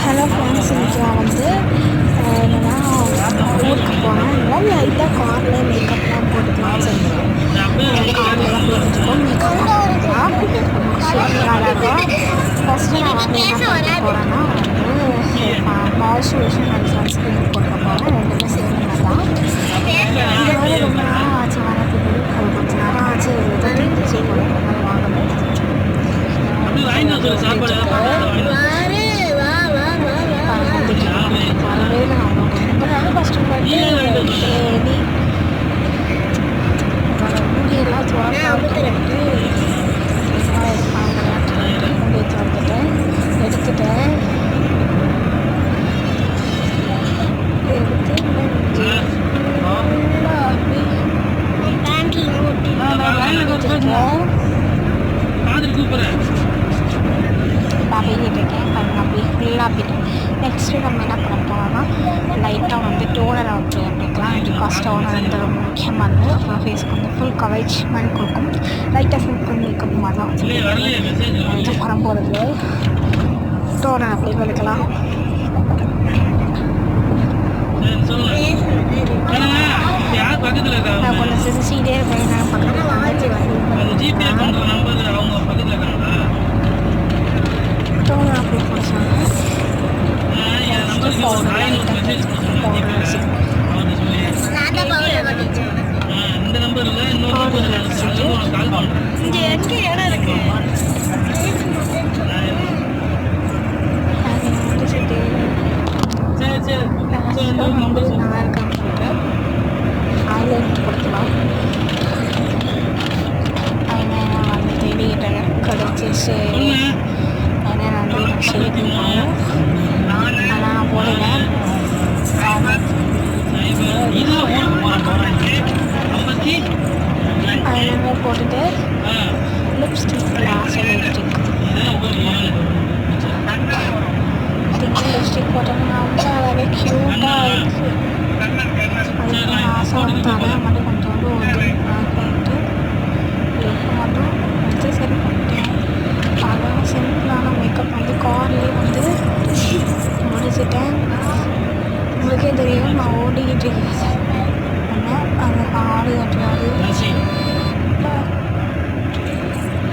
Hello friends, இன்றைக்கி நான் வந்து என்னென்னா ஊருக்கு போனேன். அதனால் லைட்டாக காரில் மேக்கப்லாம் போட்டுக்கலாம்னு சொல்லிட்டு காரில் தான் போட்டுட்ருக்கோம். மேக்கப்லாம் போட்டுக்கலாம் அழகாக. ஃபஸ்ட்டு நான் வந்து என்ன பண்ண போகிறேன்னா வந்து மாய்ஸ்சரைசேஷன் அண்ட் சன்ஸ்க்ரீன் போட்டுக்க போகிறேன். ரெண்டுமே சேம் தான். இந்த மாதிரி ரொம்ப நேரம் ஆச்சு வாங்கினதுக்கு, கொஞ்சம் நேரம் ஆச்சு தீர்ந்துச்சு போல, அதனால் வாங்கணும். வரவே இல்லை. ரொம்ப நேரம் கஷ்டப்பட்டு முடியெல்லாம் துறந்துட்டு முடியை திறந்துட்டேன், எடுத்துட்டேன். இருக்கேன் அப்படி ஃபுல்லாக போயிட்டு நெக்ஸ்ட்டு நம்ம என்ன பண்ண போகிறோம்னா லைட்டாக வந்து டோனர் அப்ளை பண்ணிக்கலாம். பிகாஸ் டோனர் வந்து ரொம்ப முக்கியமானது. அப்புறம் ஃபேஸ்க்கு வந்து ஃபுல் கவரேஜ் மாதிரி கொடுக்கும். லைட்டாக சிம்பிள் மேக்கப் மாதிரி தான் வந்து வரப்போகிறது. டோனர் அப்ளை பண்ணிக்கலாம். நான் கொஞ்சம் சிரிச்சிக்கிட்டே இருப்பேன். நான் பக்கத்தில் டோனர் அப்ளை பண்ணிச்சாங்க. பவுடர் நல்லா இருக்கான்னு சொல்லிட்டு ஐலைனர் கொடுக்கலாம். ஐலைனர் வந்து தேடிக்கிட்டேன், கிடைச்சிச்சு. ஐலைனர் வந்து எனக்கு ஷேட் பண்ணணும், ஆனால் போடல. ஐலைனர் போட்டுட்டு லிப்ஸ்டிக், லாஸ்ட் லிப்ஸ்டிக் லிப்ஸ்டிக் போட்டோம்னா ரொம்ப அழகாக க்யூட்டாக இருக்குது. அதுக்கு நான் ஆசை வந்து தலை மட்டும் கொஞ்சோண்டு ஒரு பண்ணிட்டு லிப்பு மட்டும் வச்சு சரி பண்ணிட்டேன். அதான் சிம்பிளான மேக்கப் வந்து கார்லேயே வந்து முடிச்சிட்டேன். உங்களுக்கே தெரியும் நான் ஓடிக்கிட்டு இருக்கேன்.